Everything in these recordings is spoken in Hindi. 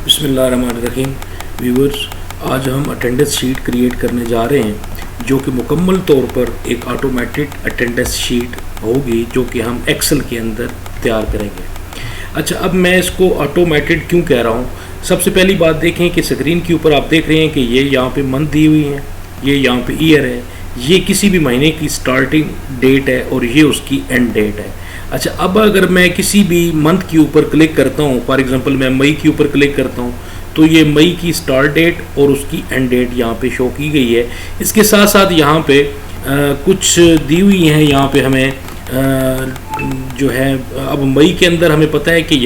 बिस्मिल्लाहिर्रहमानिर्रहीम। व्यूअर्स, आज हम अटेंडेंस शीट क्रिएट करने जा रहे हैं जो कि मुकम्मल तौर पर एक ऑटोमेटेड अटेंडेंस शीट होगी जो कि हम एक्सेल के अंदर तैयार करेंगे। अच्छा, अब मैं इसको ऑटोमेटेड क्यों कह रहा हूँ। सबसे पहली बात देखें कि स्क्रीन के ऊपर आप देख रहे हैं कि ये यहाँ पे मंथ दी हुई है, ये यहाँ पे ईयर है, ये किसी भी महीने की स्टार्टिंग डेट है और ये उसकी एंड डेट है। अच्छा, अब अगर मैं किसी भी मंथ के ऊपर क्लिक करता हूँ, फॉर एग्जांपल मैं मई के ऊपर क्लिक करता हूँ, तो ये मई की स्टार्ट डेट और उसकी एंड डेट यहाँ पे शो की गई है। इसके साथ साथ यहाँ पे कुछ दी हुई हैं, यहाँ पे हमें जो है अब मई के अंदर हमें पता है कि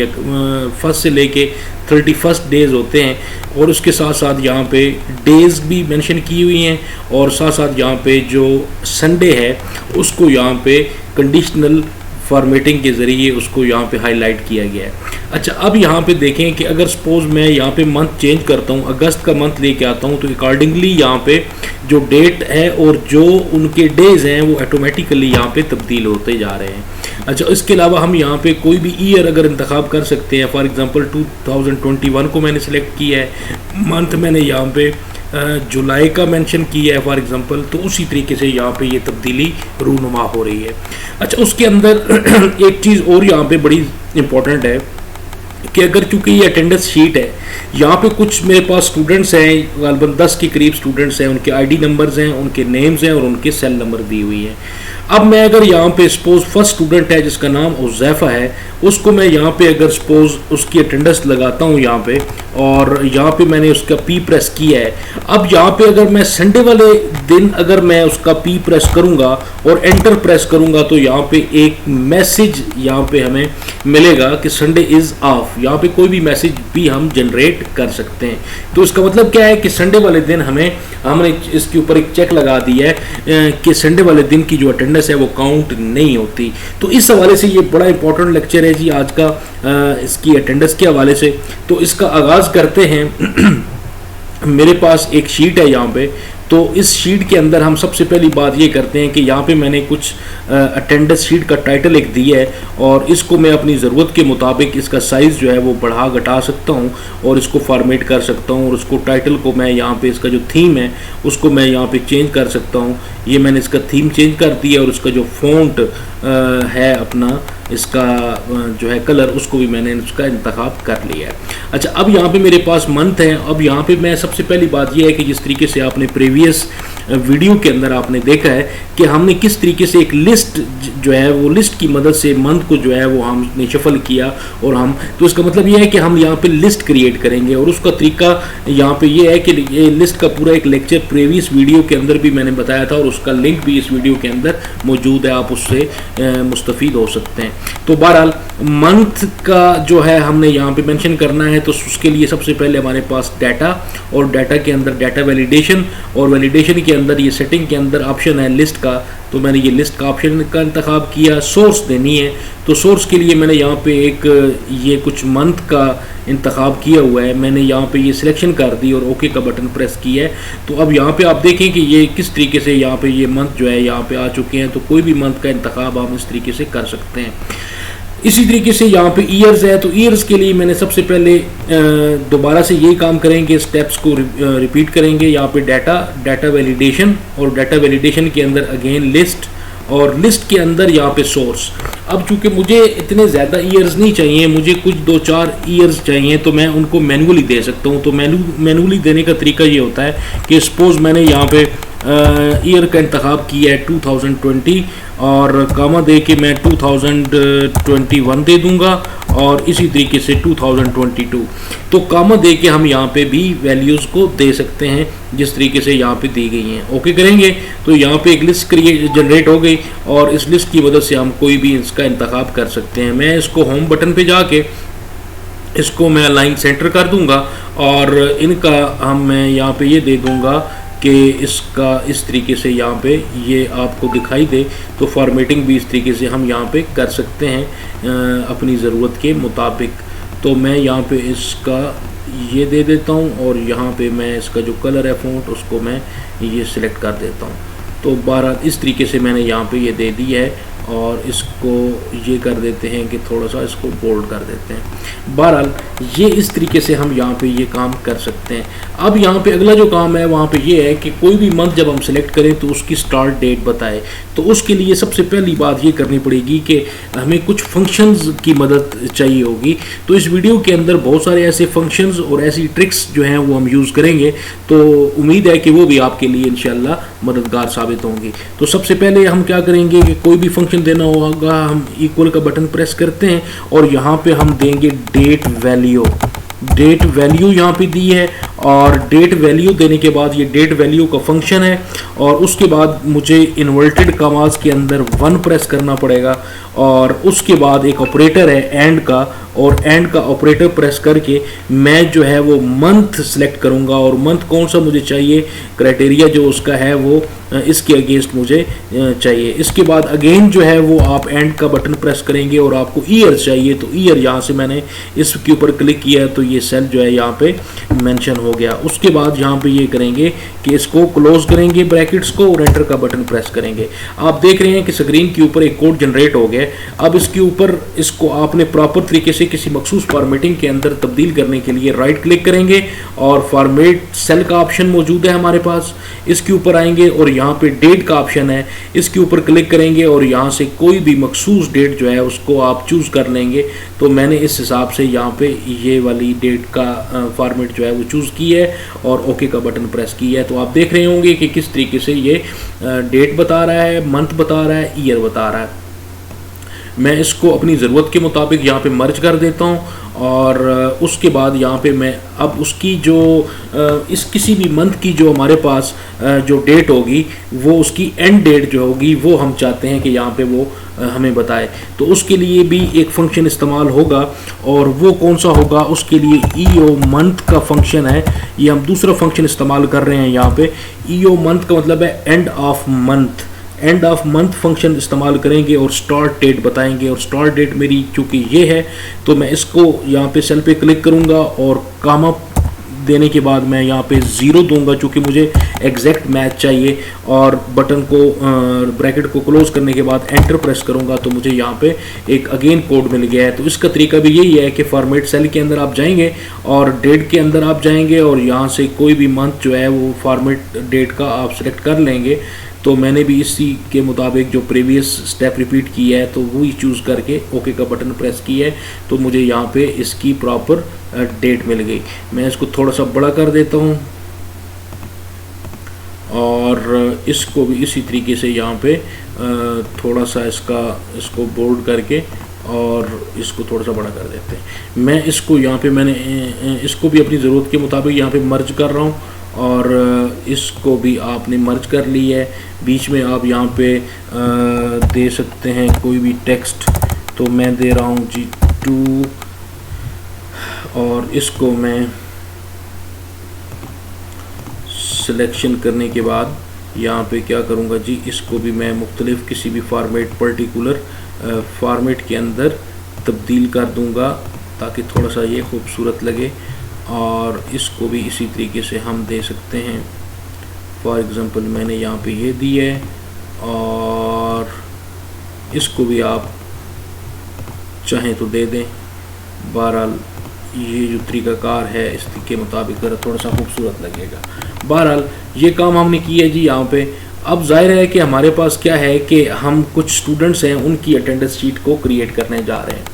फर्स्ट से लेके 31 डेज़ होते हैं और उसके साथ साथ यहाँ पे डेज़ भी मेंशन की हुई हैं और साथ साथ यहाँ पे जो संडे है उसको यहाँ पे कंडीशनल फॉर्मेटिंग के ज़रिए उसको यहाँ पे हाईलाइट किया गया है। अच्छा, अब यहाँ पे देखें कि अगर सपोज़ मैं यहाँ पे मंथ चेंज करता हूँ, अगस्त का मंथ लेके आता हूँ, तो अकॉर्डिंगली यहाँ पे जो डेट है और जो उनके डेज़ हैं वो ऑटोमेटिकली यहाँ पे तब्दील होते जा रहे हैं। अच्छा, इसके अलावा हम यहाँ पे कोई भी ईयर अगर इंतखाब कर सकते हैं। फॉर एग्ज़ाम्पल 2021 को मैंने सेलेक्ट किया है, मंथ मैंने यहाँ पे जुलाई का मेंशन किया है फॉर एग्जांपल, तो उसी तरीके से यहाँ पे ये तब्दीली रूनुमा हो रही है। अच्छा, उसके अंदर एक चीज़ और यहाँ पे बड़ी इंपॉर्टेंट है कि अगर चूँकि ये अटेंडेंस शीट है, यहाँ पे कुछ मेरे पास स्टूडेंट्स हैं, गालबन 10 के करीब स्टूडेंट्स हैं, उनके आईडी नंबर्स हैं, उनके नेम्स हैं और उनके सेल नंबर दी हुई हैं। अब मैं अगर यहाँ पे सपोज फर्स्ट स्टूडेंट है जिसका नाम उज़ैफ़ा है, उसको मैं यहाँ पे अगर सपोज उसकी अटेंडेंस लगाता हूँ यहाँ पे और यहाँ पे मैंने उसका पी प्रेस किया है। अब यहाँ पे अगर मैं संडे वाले दिन अगर मैं उसका पी प्रेस करूँगा और एंटर प्रेस करूँगा तो यहाँ पे एक मैसेज यहाँ पे हमें मिलेगा कि संडे इज़ ऑफ। यहाँ पे कोई भी मैसेज भी हम जनरेट कर सकते हैं। तो इसका मतलब क्या है कि संडे वाले दिन हमने इसके ऊपर एक चेक लगा दिया है कि संडे वाले दिन की जो अटेंडेंस है वो काउंट नहीं होती। तो इस हवाले से ये बड़ा इंपॉर्टेंट लेक्चर है जी आज का, इसकी अटेंडेंस के हवाले से। तो इसका आगाज़ करते हैं। मेरे पास एक शीट है यहाँ पे, तो इस शीट के अंदर हम सबसे पहली बात ये करते हैं कि यहाँ पे मैंने कुछ अटेंडेंस शीट का टाइटल एक दिया है और इसको मैं अपनी ज़रूरत के मुताबिक इसका साइज़ जो है वो बढ़ा घटा सकता हूँ और इसको फॉर्मेट कर सकता हूँ और उसको टाइटल को मैं यहाँ पे इसका जो थीम है उसको मैं यहाँ पे चेंज कर सकता हूँ। ये मैंने इसका थीम चेंज कर दिया और उसका जो फ़ॉन्ट है अपना इसका जो है कलर उसको भी मैंने उसका इंतखाब कर लिया है। अच्छा, अब यहाँ पे मेरे पास मंथ है। अब यहाँ पे मैं सबसे पहली बात ये है कि जिस तरीके से आपने प्रीवियस वीडियो के अंदर आपने देखा है कि हमने किस तरीके से एक लिस्ट जो है वो लिस्ट की मदद से मंथ को जो है वो हमने शफल किया और तो इसका मतलब ये है कि हम यहाँ पे लिस्ट क्रिएट करेंगे और उसका तरीका यहाँ पे ये है कि ये लिस्ट का पूरा एक लेक्चर प्रीवियस वीडियो के अंदर भी मैंने बताया था और उसका लिंक भी इस वीडियो के अंदर मौजूद है, आप उससे मुस्तफ़ीद हो सकते हैं। तो बहरहाल मंथ का जो है हमने यहाँ पे मेंशन करना है, तो उसके लिए सबसे पहले हमारे पास डाटा और डाटा के अंदर डाटा वैलिडेशन और वैलिडेशन के अंदर ये सेटिंग के अंदर ऑप्शन है लिस्ट का, तो मैंने ये लिस्ट का ऑप्शन का इंतखाब किया। सोर्स देनी है, तो सोर्स के लिए मैंने यहाँ पे एक ये कुछ मंथ का इंतखाब किया हुआ है, मैंने यहाँ पे ये सिलेक्शन कर दी और ओके का बटन प्रेस किया है। तो अब यहाँ पे आप देखें कि ये किस तरीके से यहाँ पे ये मंथ जो है यहाँ पे आ चुके हैं। तो कोई भी मंथ का इंतखाब आप इस तरीके से कर सकते हैं। इसी तरीके से यहाँ पे ईयर्स है, तो ईयर्स के लिए मैंने सबसे पहले दोबारा से यही काम करेंगे, स्टेप्स को रिपीट करेंगे। यहाँ पे डाटा वैलिडेशन और डाटा वैलिडेशन के अंदर अगेन लिस्ट और लिस्ट के अंदर यहाँ पे सोर्स। अब चूंकि मुझे इतने ज़्यादा ईयर्स नहीं चाहिए, मुझे कुछ 2-4 ईयर्स चाहिए, तो मैं उनको मैनुअली दे सकता हूँ। तो मैनुअली देने का तरीका ये होता है कि सपोज़ मैंने यहाँ पे ईयर का इंतखाब किया है 2020 और कामा दे के मैं 2021 दे दूंगा और इसी तरीके से 2022। तो कामा दे के हम यहाँ पे भी वैल्यूज़ को दे सकते हैं जिस तरीके से यहाँ पे दी गई हैं। ओके करेंगे तो यहाँ पे एक लिस्ट जनरेट हो गई और इस लिस्ट की मदद से हम कोई भी इसका इंतखाब कर सकते हैं। मैं इसको होम बटन पे जाके इसको मैं अलाइन सेंटर कर दूंगा और इनका मैं यहाँ पे ये दे दूंगा कि इसका इस तरीके से यहाँ पे ये आपको दिखाई दे। तो फॉर्मेटिंग भी इस तरीके से हम यहाँ पे कर सकते हैं अपनी ज़रूरत के मुताबिक। तो मैं यहाँ पे इसका ये दे देता हूँ और यहाँ पे मैं इसका जो कलर है फ़ॉन्ट उसको मैं ये सिलेक्ट कर देता हूँ। तो 12 इस तरीके से मैंने यहाँ पे ये दे दी है और इसको ये कर देते हैं कि थोड़ा सा इसको बोल्ड कर देते हैं। बहरहाल ये इस तरीके से हम यहाँ पे ये काम कर सकते हैं। अब यहाँ पे अगला जो काम है वहाँ पे ये है कि कोई भी मंथ जब हम सिलेक्ट करें तो उसकी स्टार्ट डेट बताए। तो उसके लिए सबसे पहली बात ये करनी पड़ेगी कि हमें कुछ फंक्शंस की मदद चाहिए होगी। तो इस वीडियो के अंदर बहुत सारे ऐसे फंक्शंस और ऐसी ट्रिक्स जो हैं वो हम यूज़ करेंगे, तो उम्मीद है कि वो भी आपके लिए इंशाल्लाह मददगार साबित होंगी। तो सबसे पहले हम क्या करेंगे कि कोई भी फंक्शन देना होगा, हम इक्वल का बटन प्रेस करते हैं और यहाँ पे हम देंगे डेट वैल्यू। डेट वैल्यू यहाँ पे दी है और डेट वैल्यू देने के बाद ये डेट वैल्यू का फंक्शन है और उसके बाद मुझे इन्वर्टेड कॉमास के अंदर 1 प्रेस करना पड़ेगा और उसके बाद एक ऑपरेटर है एंड का, और एंड का ऑपरेटर प्रेस करके मैं जो है वो मंथ सेलेक्ट करूंगा और मंथ कौन सा मुझे चाहिए, क्राइटेरिया जो उसका है वो इसके अगेंस्ट मुझे चाहिए। इसके बाद अगेन जो है वो आप एंड का बटन प्रेस करेंगे और आपको ईयर चाहिए, तो ईयर यहाँ से मैंने इसके ऊपर क्लिक किया तो ये सेल जो है यहाँ पे मेंशन हो गया। उसके बाद यहाँ पे ये करेंगे कि इसको क्लोज करेंगे ब्रैकेट्स को और एंटर का बटन प्रेस करेंगे। आप देख रहे हैं कि स्क्रीन के ऊपर एक कोड जनरेट हो गया। अब इसके ऊपर इसको आपने प्रॉपर तरीके से किसी मखसूस फॉर्मेटिंग के अंदर तब्दील करने के लिए राइट क्लिक करेंगे और फॉर्मेट सेल का ऑप्शन मौजूद है हमारे पास, इसके ऊपर आएंगे और यहाँ पे डेट का ऑप्शन है, इसके ऊपर क्लिक करेंगे और यहाँ से कोई भी मखसूस डेट जो है उसको आप चूज़ कर लेंगे। तो मैंने इस हिसाब से यहाँ पे ये वाली डेट का फॉर्मेट जो है वो चूज़ की है और ओके का बटन प्रेस किया है। तो आप देख रहे होंगे कि किस तरीके से ये डेट बता रहा है, मंथ बता रहा है, ईयर बता रहा है। मैं इसको अपनी ज़रूरत के मुताबिक यहाँ पे मर्ज कर देता हूँ और उसके बाद यहाँ पे मैं अब उसकी जो इस किसी भी मंथ की जो हमारे पास जो डेट होगी वो उसकी एंड डेट जो होगी वो हम चाहते हैं कि यहाँ पे वो हमें बताए। तो उसके लिए भी एक फंक्शन इस्तेमाल होगा और वो कौन सा होगा, उसके लिए ईओ मंथ का फंक्शन है। ये हम दूसरा फंक्शन इस्तेमाल कर रहे हैं यहाँ पे। ईओ मंथ का मतलब है end of month. End of month function इस्तेमाल करेंगे और स्टार्ट डेट बताएंगे और स्टार्ट डेट मेरी चूँकि ये है तो मैं इसको यहाँ पे सेल पे क्लिक करूँगा और कामा देने के बाद मैं यहाँ पे 0 दूंगा चूँकि मुझे एग्जैक्ट मैच चाहिए और बटन को ब्रैकेट को क्लोज करने के बाद एंटर प्रेस करूँगा तो मुझे यहाँ पे एक अगेन कोड मिल गया है। तो इसका तरीका भी यही है कि फॉर्मेट सेल के अंदर आप जाएंगे और डेट के अंदर आप जाएंगे और यहाँ से कोई भी मंथ जो है वो फॉर्मेट डेट का आप सेलेक्ट कर लेंगे। तो मैंने भी इसी के मुताबिक जो प्रीवियस स्टेप रिपीट किया है तो वही चूज़ करके ओके का बटन प्रेस किया है तो मुझे यहाँ पे इसकी प्रॉपर डेट मिल गई। मैं इसको थोड़ा सा बड़ा कर देता हूँ और इसको भी इसी तरीके से यहाँ पे थोड़ा सा इसको बोल्ड करके और इसको थोड़ा सा बड़ा कर देते हैं। मैं इसको यहाँ पे मैंने इसको भी अपनी ज़रूरत के मुताबिक यहाँ पे मर्ज कर रहा हूँ और इसको भी आपने मर्ज कर ली है। बीच में आप यहाँ पे दे सकते हैं कोई भी टेक्स्ट, तो मैं दे रहा हूँ जी 2 और इसको मैं सिलेक्शन करने के बाद यहाँ पे क्या करूँगा जी, इसको भी मैं मुख्तलिफ किसी भी फॉर्मेट पर्टिकुलर फॉर्मेट के अंदर तब्दील कर दूँगा ताकि थोड़ा सा ये खूबसूरत लगे। और इसको भी इसी तरीके से हम दे सकते हैं। फॉर एग्ज़ाम्पल मैंने यहाँ पे ये दी है और इसको भी आप चाहें तो दे दें। बहरहाल ये जो तरीक़ाकार है इसके मुताबिक ज़रा थोड़ा सा खूबसूरत लगेगा। बहरहाल ये काम हमने किया है जी यहाँ पे। अब जाहिर है कि हमारे पास क्या है कि हम कुछ स्टूडेंट्स हैं उनकी अटेंडेंस शीट को क्रिएट करने जा रहे हैं।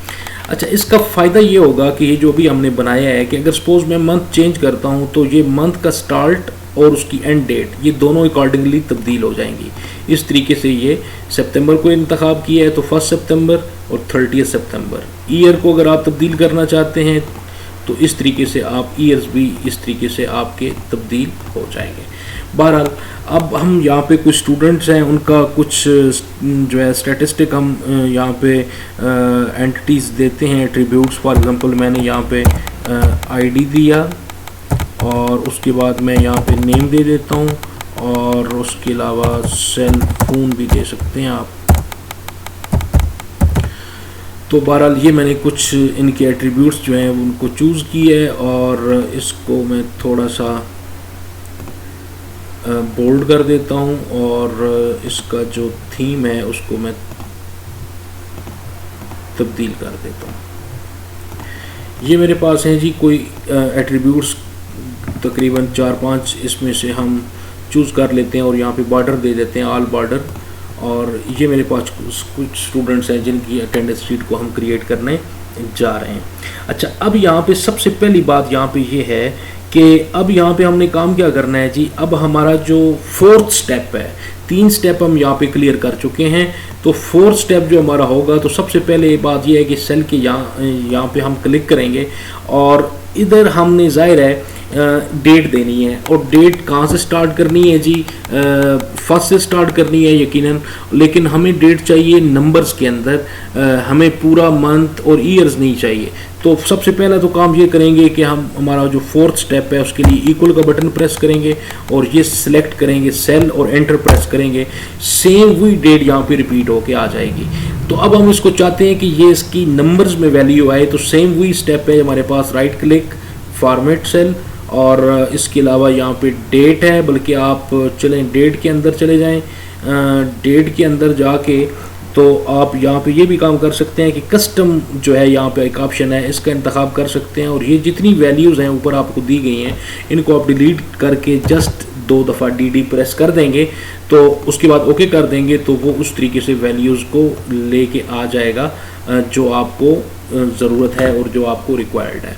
अच्छा, इसका फ़ायदा ये होगा कि ये जो भी हमने बनाया है कि अगर सपोज़ मैं मंथ चेंज करता हूँ तो ये मंथ का स्टार्ट और उसकी एंड डेट ये दोनों अकॉर्डिंगली तब्दील हो जाएंगी। इस तरीके से ये सितंबर को इंतखाब किया है तो 1 सितंबर और 30 सितंबर। ईयर को अगर आप तब्दील करना चाहते हैं तो इस तरीके से आप ईयर्स भी इस तरीके से आपके तब्दील हो जाएंगे। बहरहाल अब हम यहाँ पे कुछ स्टूडेंट्स हैं उनका कुछ जो है स्टैटिस्टिक हम यहाँ पे एंटिटीज़ देते हैं, एट्रीब्यूट्स। फॉर एग्जांपल मैंने यहाँ पे आईडी दिया और उसके बाद मैं यहाँ पे नेम दे देता हूँ और उसके अलावा सेल फोन भी दे सकते हैं आप। तो बहरहाल ये मैंने कुछ इनके एट्रीब्यूट्स जो हैं उनको चूज़ किए है और इसको मैं थोड़ा सा बोल्ड कर देता हूँ और इसका जो थीम है उसको मैं तब्दील कर देता हूँ। ये मेरे पास हैं जी कोई एट्रीब्यूट्स तकरीबन 4-5, इसमें से हम चूज़ कर लेते हैं और यहाँ पे बॉर्डर दे देते हैं, ऑल बॉर्डर। और ये मेरे पास कुछ स्टूडेंट्स हैं जिनकी अटेंडेंस शीट को हम क्रिएट करने जा रहे हैं। अच्छा, अब यहाँ पे सबसे पहली बात यहाँ पे ये है कि अब यहाँ पे हमने काम क्या करना है जी। अब हमारा जो 4th स्टेप है, 3 स्टेप हम यहाँ पे क्लियर कर चुके हैं, तो 4th स्टेप जो हमारा होगा, तो सबसे पहले बात ये है कि सेल के यहाँ पे हम क्लिक करेंगे और इधर हमने ज़ाहिर है डेट देनी है। और डेट कहाँ से स्टार्ट करनी है जी, फर्स्ट से स्टार्ट करनी है यकीनन, लेकिन हमें डेट चाहिए नंबर्स के अंदर, हमें पूरा मंथ और ईयर्स नहीं चाहिए। तो सबसे पहला तो काम ये करेंगे कि हम हमारा जो 4th स्टेप है उसके लिए इक्वल का बटन प्रेस करेंगे और ये सिलेक्ट करेंगे सेल और एंटर प्रेस करेंगे। सेम वही डेट यहाँ पे रिपीट होके आ जाएगी। तो अब हम इसको चाहते हैं कि ये इसकी नंबर्स में वैल्यू आए, तो सेम वही स्टेप है हमारे पास, राइट क्लिक, फॉर्मेट सेल, और इसके अलावा यहाँ पे डेट है, बल्कि आप चलें डेट के अंदर चले जाएं। डेट के अंदर जाके तो आप यहाँ पे ये भी काम कर सकते हैं कि कस्टम जो है यहाँ पे एक ऑप्शन है, इसका इंतखाब कर सकते हैं। और ये जितनी वैल्यूज़ हैं ऊपर आपको दी गई हैं, इनको आप डिलीट करके जस्ट 2 दफ़ा डी प्रेस कर देंगे, तो उसके बाद ओके कर देंगे, तो वो उस तरीके से वैल्यूज़ को लेके आ जाएगा जो आपको ज़रूरत है और जो आपको रिक्वायर्ड है।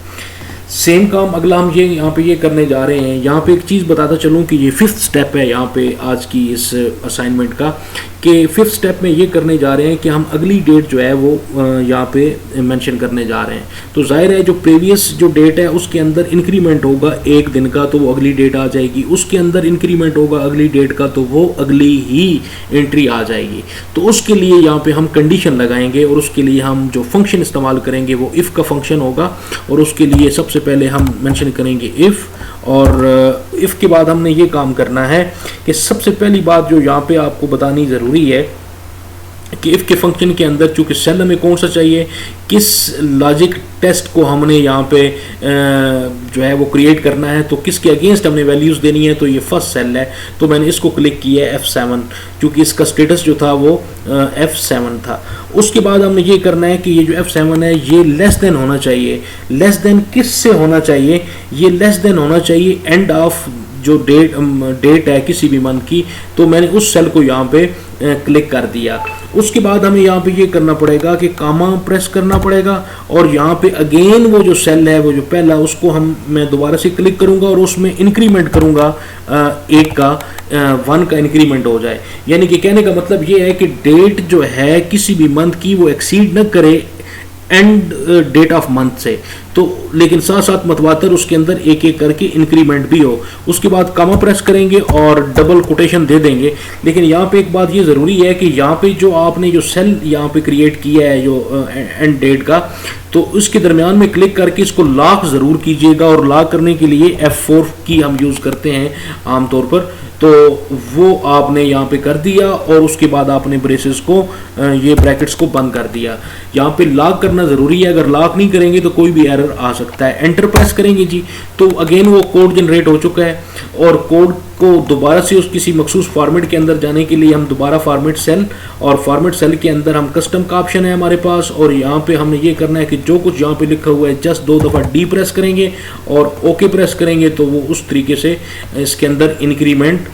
सेम काम अगला हम ये यहाँ पे ये करने जा रहे हैं। यहाँ पे एक चीज़ बताता चलूँ कि ये 5th स्टेप है यहाँ पे आज की इस असाइनमेंट का, कि 5th स्टेप में ये करने जा रहे हैं कि हम अगली डेट जो है वो यहाँ पे मेंशन करने जा रहे हैं। तो जाहिर है जो प्रीवियस जो डेट है उसके अंदर इंक्रीमेंट होगा 1 दिन का, तो वो अगली डेट आ जाएगी। उसके अंदर इंक्रीमेंट होगा अगली डेट का, तो वो अगली ही एंट्री आ जाएगी। तो उसके लिए यहाँ पे हम कंडीशन लगाएंगे और उसके लिए हम जो फंक्शन इस्तेमाल करेंगे वो इफ़ का फंक्शन होगा। और उसके लिए सबसे पहले हम मेंशन करेंगे इफ़, और इफ़ के बाद हमने ये काम करना है कि सबसे पहली बात जो यहाँ पे आपको बतानी ज़रूरी है कि इफ़ के फंक्शन के अंदर चूँकि सेल हमें कौन सा चाहिए, किस लॉजिक टेस्ट को हमने यहाँ पे जो है वो क्रिएट करना है, तो किसके अगेंस्ट हमने वैल्यूज़ देनी है, तो ये फर्स्ट सेल है। तो मैंने इसको क्लिक किया है F7, क्योंकि इसका स्टेटस जो था वो F7 था। उसके बाद हमने ये करना है कि ये जो F7 है ये लेस देन होना चाहिए। लेस देन किस से होना चाहिए, ये लेस देन होना चाहिए एंड ऑफ जो डेट है किसी भी मंथ की। तो मैंने उस सेल को यहाँ पे क्लिक कर दिया। उसके बाद हमें यहाँ पे ये करना पड़ेगा कि कामा प्रेस करना पड़ेगा, और यहाँ पे अगेन वो जो सेल है वो जो पहला, उसको मैं दोबारा से क्लिक करूँगा और उसमें इंक्रीमेंट करूँगा 1 का 1 का इंक्रीमेंट हो जाए। यानी कि कहने का मतलब ये है कि डेट जो है किसी भी मंथ की वो एक्सीड न करे एंड डेट ऑफ मंथ से, तो लेकिन साथ साथ मतवातर उसके अंदर एक एक करके इंक्रीमेंट भी हो। उसके बाद कामा प्रेस करेंगे और डबल कोटेशन दे देंगे। लेकिन यहाँ पे एक बात ये ज़रूरी है कि यहाँ पे जो आपने जो सेल यहाँ पे क्रिएट किया है जो एंड डेट का, तो उसके दरमियान में क्लिक करके इसको लॉक ज़रूर कीजिएगा। और लॉक करने के लिए F4 की हम यूज़ करते हैं आमतौर पर, तो वो आपने यहाँ पे कर दिया और उसके बाद आपने ब्रेसेस को ये ब्रैकेट्स को बंद कर दिया। यहाँ पे लॉक करना ज़रूरी है, अगर लॉक नहीं करेंगे तो कोई भी एरर आ सकता है। एंटर प्रेस करेंगे जी, तो अगेन वो कोड जनरेट हो चुका है, और कोड को दोबारा से उस किसी मखसूस फॉर्मेट के अंदर जाने के लिए हम दोबारा फॉर्मेट सेल, और फॉर्मेट सेल के अंदर हम कस्टम का ऑप्शन है हमारे पास, और यहाँ पे हमने ये करना है कि जो कुछ यहाँ पे लिखा हुआ है जस्ट 2 दफ़ा डी प्रेस करेंगे और ओके प्रेस करेंगे, तो वो उस तरीके से इसके अंदर इंक्रीमेंट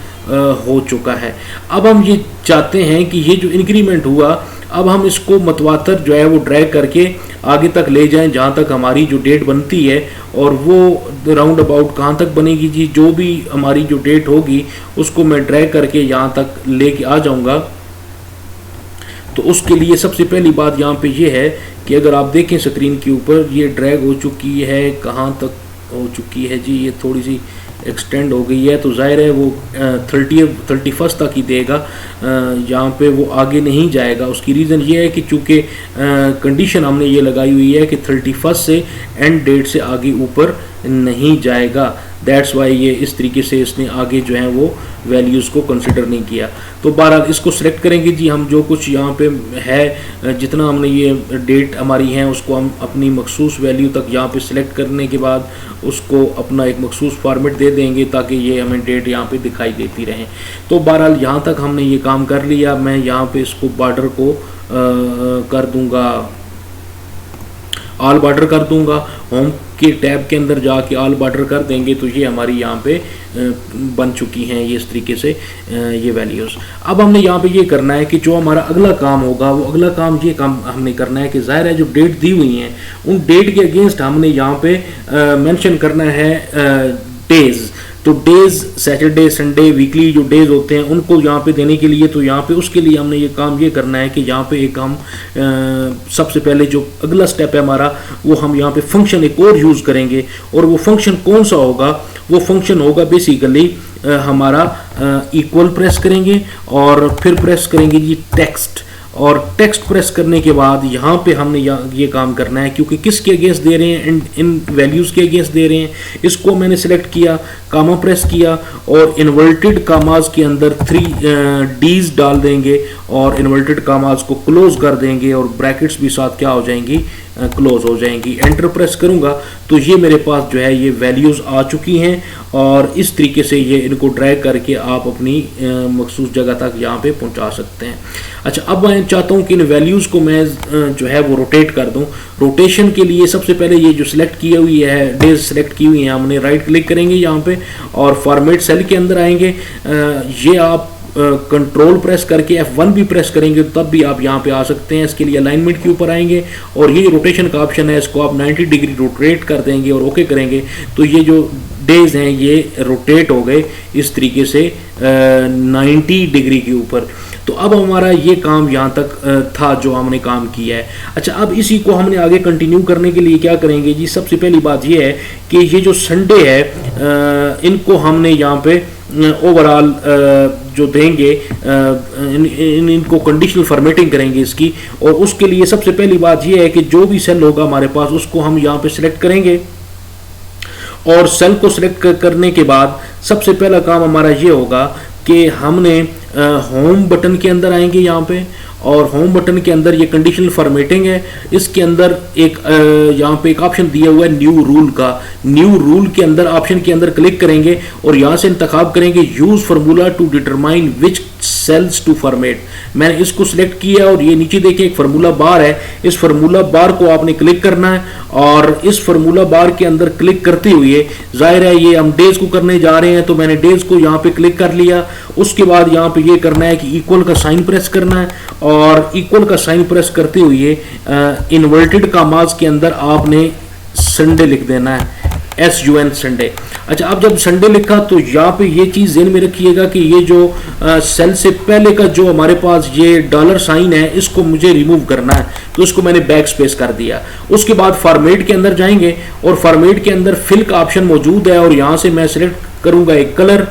हो चुका है। अब हम ये चाहते हैं कि ये जो इंक्रीमेंट हुआ, अब हम इसको मतवातर जो है वो ड्रैग करके आगे तक ले जाएं जहाँ तक हमारी जो डेट बनती है, और वो राउंड अबाउट कहाँ तक बनेगी जी, जो भी हमारी जो डेट होगी उसको मैं ड्रैग करके यहाँ तक लेके आ जाऊँगा। तो उसके लिए सबसे पहली बात यहाँ पे ये है कि अगर आप देखें स्क्रीन के ऊपर ये ड्रैग हो चुकी है, कहाँ तक हो चुकी है जी, ये थोड़ी सी एक्सटेंड हो गई है, तो जाहिर है वो 31 तक ही देगा, यहाँ पे वो आगे नहीं जाएगा। उसकी रीज़न ये है कि चूँकि कंडीशन हमने ये लगाई हुई है कि 31 से एंड डेट से आगे ऊपर नहीं जाएगा। दैट्स वाई ये इस तरीके से इसने आगे जो है वो वैल्यूज़ को कंसिडर नहीं किया। तो बहरहाल इसको सिलेक्ट करेंगे जी, हम जो कुछ यहाँ पे है, जितना हमने ये डेट हमारी है उसको हम अपनी मखसूस वैल्यू तक यहाँ पे सिलेक्ट करने के बाद उसको अपना एक मखसूस फॉर्मेट दे देंगे ताकि ये हमें डेट यहाँ पे दिखाई देती रहें। तो बहरहाल यहाँ तक हमने ये काम कर लिया। मैं यहाँ पे इसको बॉर्डर को कर दूँगा ऑल बॉर्डर कर दूंगा। होम के टैब के अंदर जाके ऑल बॉर्डर कर देंगे तो ये हमारी यहाँ पे बन चुकी हैं ये इस तरीके से ये वैल्यूज़। अब हमने यहाँ पे ये करना है कि जो हमारा अगला काम होगा वो अगला काम ये काम हमने करना है कि ज़ाहिर है जो डेट दी हुई हैं उन डेट के अगेंस्ट हमने यहाँ पे मेंशन करना है डेज़। तो डेज़ सैटरडे संडे वीकली जो डेज़ होते हैं उनको यहाँ पे देने के लिए, तो यहाँ पे उसके लिए हमने ये काम ये करना है कि यहाँ पे एक हम सबसे पहले जो अगला स्टेप है हमारा वो हम यहाँ पे फंक्शन एक और यूज़ करेंगे। और वो फंक्शन कौन सा होगा? वो फंक्शन होगा बेसिकली हमारा इक्वल प्रेस करेंगे और फिर प्रेस करेंगे जी टेक्स्ट, और टेक्स्ट प्रेस करने के बाद यहाँ पे हमने ये काम करना है क्योंकि किसके अगेंस्ट दे रहे हैं, इन वैल्यूज़ के अगेंस्ट दे रहे हैं। इसको मैंने सेलेक्ट किया, कामा प्रेस किया और इन्वर्टेड कामाज के अंदर 3 डीज डाल देंगे और इन्वर्टेड कामाज को क्लोज कर देंगे और ब्रैकेट्स भी साथ क्या हो जाएंगी, क्लोज हो जाएंगी। एंटर प्रेस करूंगा तो ये मेरे पास जो है ये वैल्यूज़ आ चुकी हैं और इस तरीके से ये इनको ड्रैग करके आप अपनी मखसूस जगह तक यहाँ पे पहुँचा सकते हैं। अच्छा, अब मैं चाहता हूँ कि इन वैल्यूज़ को मैं जो है वो रोटेट कर दूँ। रोटेशन के लिए सबसे पहले ये जो सिलेक्ट की हुई है डेज सेलेक्ट की हुई है, हमने राइट क्लिक करेंगे यहाँ पे और फॉर्मेट सेल के अंदर आएंगे। ये आप कंट्रोल प्रेस करके F1 भी प्रेस करेंगे तब भी आप यहाँ पे आ सकते हैं। इसके लिए अलाइनमेंट के ऊपर आएंगे और ये रोटेशन का ऑप्शन है, इसको आप 90 डिग्री रोटेट कर देंगे और ओके करेंगे तो ये जो डेज हैं ये रोटेट हो गए इस तरीके से 90 डिग्री के ऊपर। तो अब हमारा ये काम यहाँ तक था जो हमने काम किया है। अच्छा, अब इसी को हमने आगे कंटिन्यू करने के लिए क्या करेंगे जी? सबसे पहली बात ये है कि ये जो संडे है इनको हमने यहाँ पे ओवरऑल जो देंगे इनको कंडीशनल फॉर्मेटिंग करेंगे इसकी। और उसके लिए सबसे पहली बात ये है कि जो भी सेल होगा हमारे पास उसको हम यहाँ पे सिलेक्ट करेंगे और सेल को सिलेक्ट करने के बाद सबसे पहला काम हमारा ये होगा कि हमने होम बटन के अंदर आएंगे यहाँ पे और होम बटन के अंदर ये कंडीशनल फॉर्मेटिंग है। इसके अंदर एक यहाँ पे एक ऑप्शन दिया हुआ है न्यू रूल का। न्यू रूल के अंदर ऑप्शन के अंदर क्लिक करेंगे और यहाँ से इंतखाब करेंगे use formula to determine which cells to format. मैंने इसको सिलेक्ट किया और ये नीचे देखिए एक फार्मूला बार है, इस फार्मूला बार को आपने क्लिक करना है और इस फार्मूला बार के अंदर क्लिक करते हुए जाहिर है ये हम डेज को करने जा रहे हैं तो मैंने डेज को यहाँ पे क्लिक कर लिया। उसके बाद यहाँ पे ये करना है कि इक्वल का साइन प्रेस करना है और इक्वल का साइन प्रेस करते हुए इन्वर्टेड कामाज के अंदर आपने संडे लिख देना है, SUN संडे। अच्छा, अब जब संडे लिखा तो यहाँ पे ये चीज़ ध्यान में रखिएगा कि ये जो सेल से पहले का जो हमारे पास ये डॉलर साइन है इसको मुझे रिमूव करना है तो इसको मैंने बैक स्पेस कर दिया। उसके बाद फॉर्मेट के अंदर जाएंगे और फॉर्मेट के अंदर फिल का ऑप्शन मौजूद है और यहाँ से मैं सिलेक्ट करूँगा एक कलर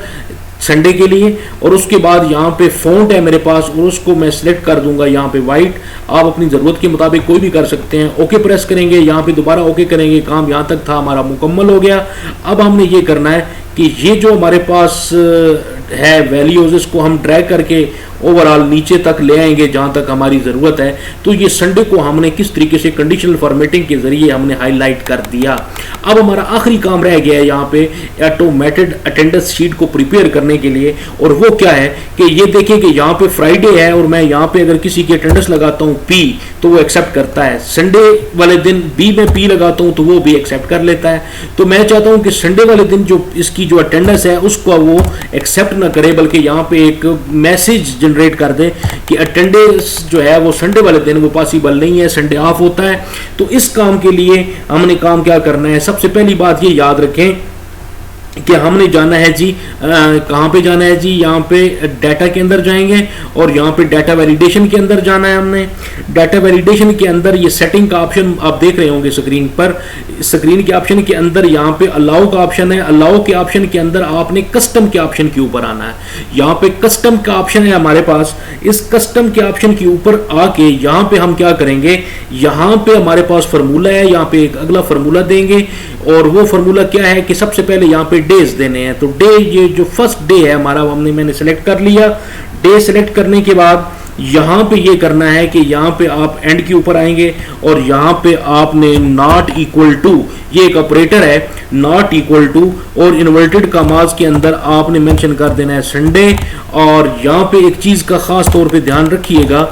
संडे के लिए और उसके बाद यहाँ पे फॉन्ट है मेरे पास और उसको मैं सिलेक्ट कर दूंगा यहाँ पे वाइट। आप अपनी ज़रूरत के मुताबिक कोई भी कर सकते हैं। ओके प्रेस करेंगे, यहाँ पे दोबारा ओके करेंगे, काम यहाँ तक था हमारा मुकम्मल हो गया। अब हमने ये करना है कि ये जो हमारे पास है वैल्यूज़ इसको हम ड्रैग करके ओवरऑल नीचे तक ले आएंगे जहाँ तक हमारी ज़रूरत है। तो ये संडे को हमने किस तरीके से कंडीशनल फॉर्मेटिंग के ज़रिए हमने हाईलाइट कर दिया। अब हमारा आखिरी काम रह गया है यहाँ पे ऑटोमेटेड अटेंडेंस शीट को प्रिपेयर करने के लिए और वो क्या है कि ये देखिए कि यहाँ पे फ्राइडे है और मैं यहाँ पे अगर किसी की अटेंडेंस लगाता हूँ P तो वो एक्सेप्ट करता है। संडे वाले दिन B में P लगाता हूँ तो वो भी एक्सेप्ट कर लेता है। तो मैं चाहता हूँ कि संडे वाले दिन जो इसकी जो अटेंडेंस है उसको वो एक्सेप्ट ना करे बल्कि यहाँ पे एक मैसेज जनरेट कर दे कि अटेंडेंस जो है वो संडे वाले दिन वो पॉसिबल नहीं है, संडे ऑफ होता है। तो इस काम के लिए हमने काम क्या करना है? सबसे पहली बात ये याद रखें कि हमने जाना है जी कहाँ पे जाना है जी? यहाँ पे डाटा के अंदर जाएंगे और यहाँ पे डाटा वैलिडेशन के अंदर जाना है। हमने डाटा वैलिडेशन के अंदर ये सेटिंग का ऑप्शन आप देख रहे होंगे स्क्रीन पर। स्क्रीन के ऑप्शन के अंदर यहाँ पे अलाउ का ऑप्शन है। अलाउ के ऑप्शन के अंदर आपने कस्टम के ऑप्शन के ऊपर आना है। यहाँ पे कस्टम का ऑप्शन है हमारे पास। इस कस्टम के ऑप्शन के ऊपर आके यहाँ पे हम क्या करेंगे? यहाँ पे हमारे पास फार्मूला है, यहाँ पे एक अगला फार्मूला देंगे और वो फार्मूला क्या है कि सबसे पहले यहाँ पे डेज देने हैं। तो डे, ये जो फर्स्ट डे है हमारा मैंने सेलेक्ट कर लिया। डे सेलेक्ट करने के बाद यहाँ पे ये करना है कि यहाँ पे आप एंड के ऊपर आएंगे और यहाँ पे आपने नॉट इक्वल टू, ये एक ऑपरेटर है, नॉट इक्वल टू और इन्वर्टेड कामाज के अंदर आपने मेंशन कर देना है संडे। और यहाँ पे एक चीज का खास तौर पे ध्यान रखिएगा,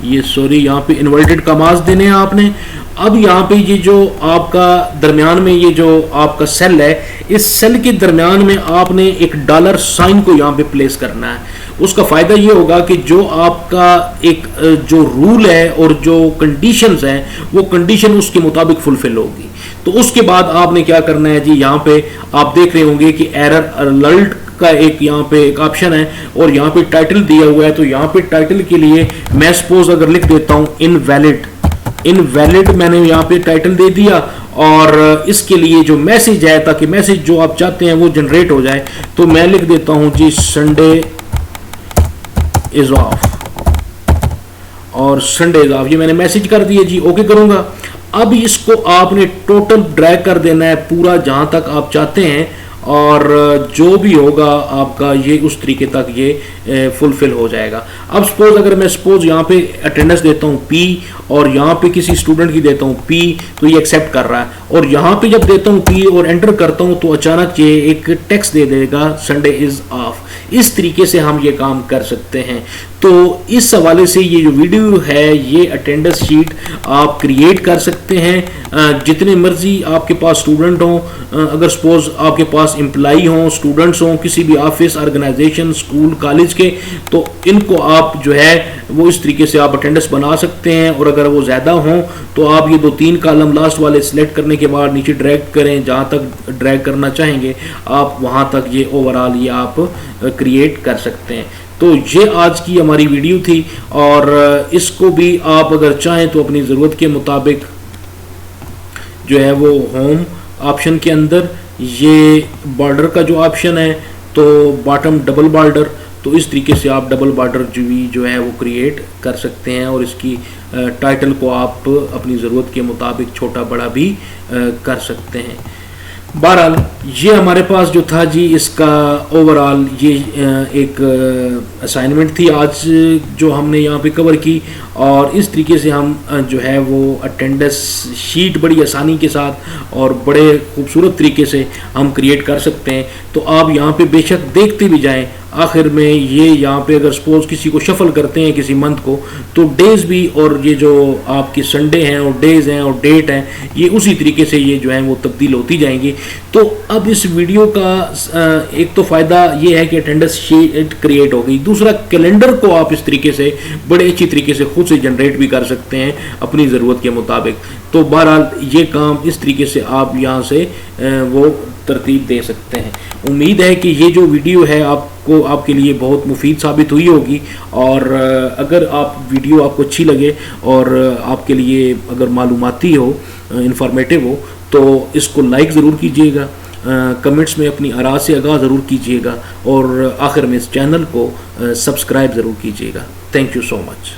ये सॉरी यहाँ पे इन्वर्टेड कामाज देने हैं आपने अब यहाँ पे ये जो आपका दरमियान में ये जो आपका सेल है, इस सेल के दरमियान में आपने एक डॉलर साइन को यहाँ पे प्लेस करना है। उसका फ़ायदा ये होगा कि जो आपका एक जो रूल है और जो कंडीशंस हैं वो कंडीशन उसके मुताबिक फुलफिल होगी। तो उसके बाद आपने क्या करना है जी, यहाँ पे आप देख रहे होंगे कि एरर अलर्ट का एक यहाँ पे एक ऑप्शन है और यहाँ पे टाइटल दिया हुआ है। तो यहाँ पे टाइटल के लिए मैं सपोज अगर लिख देता हूँ इनवैलिड मैंने यहाँ पे टाइटल दे दिया और इसके लिए जो मैसेज है, ताकि मैसेज जो आप चाहते हैं वो जनरेट हो जाए, तो मैं लिख देता हूँ जी संडे इज ऑफ और संडे इज ऑफ। ये मैंने मैसेज कर दिया जी, ओके करूंगा। अब इसको आपने टोटल ड्रैग कर देना है पूरा जहां तक आप चाहते हैं और जो भी होगा आपका ये उस तरीके तक ये फुलफिल हो जाएगा। अब सपोज अगर मैं यहाँ पे अटेंडेंस देता हूँ P और यहाँ पे किसी स्टूडेंट की देता हूँ P, तो ये एक्सेप्ट कर रहा है। और यहाँ पे जब देता हूँ P और एंटर करता हूँ तो अचानक ये एक टेक्स्ट दे देगा संडे इज ऑफ। इस तरीके से हम ये काम कर सकते हैं। तो इस हवाले से ये जो वीडियो है ये अटेंडेंस शीट आप क्रिएट कर सकते हैं। जितने मर्जी आपके पास स्टूडेंट हों, अगर सपोज आपके पास एम्प्लॉई हों, स्टूडेंट्स हों, किसी भी ऑफिस, ऑर्गेनाइजेशन, स्कूल, कॉलेज के, तो इनको आप जो है वो इस तरीके से आप अटेंडेंस बना सकते हैं। और अगर वो ज़्यादा हों तो आप ये 2-3 कॉलम लास्ट वाले सिलेक्ट करने के बाद नीचे ड्रैग करें, जहाँ तक ड्रैग करना चाहेंगे आप वहाँ तक ये ओवरऑल ये आप क्रिएट कर सकते हैं। तो ये आज की हमारी वीडियो थी और इसको भी आप अगर चाहें तो अपनी ज़रूरत के मुताबिक जो है वो होम ऑप्शन के अंदर ये बॉर्डर का जो ऑप्शन है तो बॉटम डबल बॉर्डर, तो इस तरीके से आप डबल बॉर्डर जो है वो क्रिएट कर सकते हैं और इसकी टाइटल को आप अपनी ज़रूरत के मुताबिक छोटा बड़ा भी कर सकते हैं। बहरहाल ये हमारे पास जो था जी इसका ओवरऑल ये एक असाइनमेंट थी आज जो हमने यहाँ पे कवर की और इस तरीके से हम जो है वो अटेंडेंस शीट बड़ी आसानी के साथ और बड़े खूबसूरत तरीके से हम क्रिएट कर सकते हैं। तो आप यहाँ पे बेशक देखते भी जाएं, आखिर में ये यहाँ पे अगर सपोज किसी को शफल करते हैं किसी मंथ को, तो डेज भी और ये जो आपकी संडे हैं और डेज हैं और डेट हैं ये उसी तरीके से ये जो है वो तब्दील होती जाएंगी। तो अब इस वीडियो का एक तो फ़ायदा ये है कि अटेंडेंस शीट क्रिएट हो गई, दूसरा कैलेंडर को आप इस तरीके से बड़े अच्छी तरीके से खुद से जनरेट भी कर सकते हैं अपनी ज़रूरत के मुताबिक। तो बहरहाल ये काम इस तरीके से आप यहाँ से वो तरतीब दे सकते हैं। उम्मीद है कि ये जो वीडियो है आपको आपके लिए बहुत मुफीद साबित हुई होगी और अगर आप वीडियो आपको अच्छी लगे और आपके लिए अगर मालूमाती हो, इंफॉर्मेटिव हो, तो इसको लाइक ज़रूर कीजिएगा, कमेंट्स में अपनी आरा से आगाह ज़रूर कीजिएगा और आखिर में इस चैनल को सब्सक्राइब ज़रूर कीजिएगा। Thank you so much.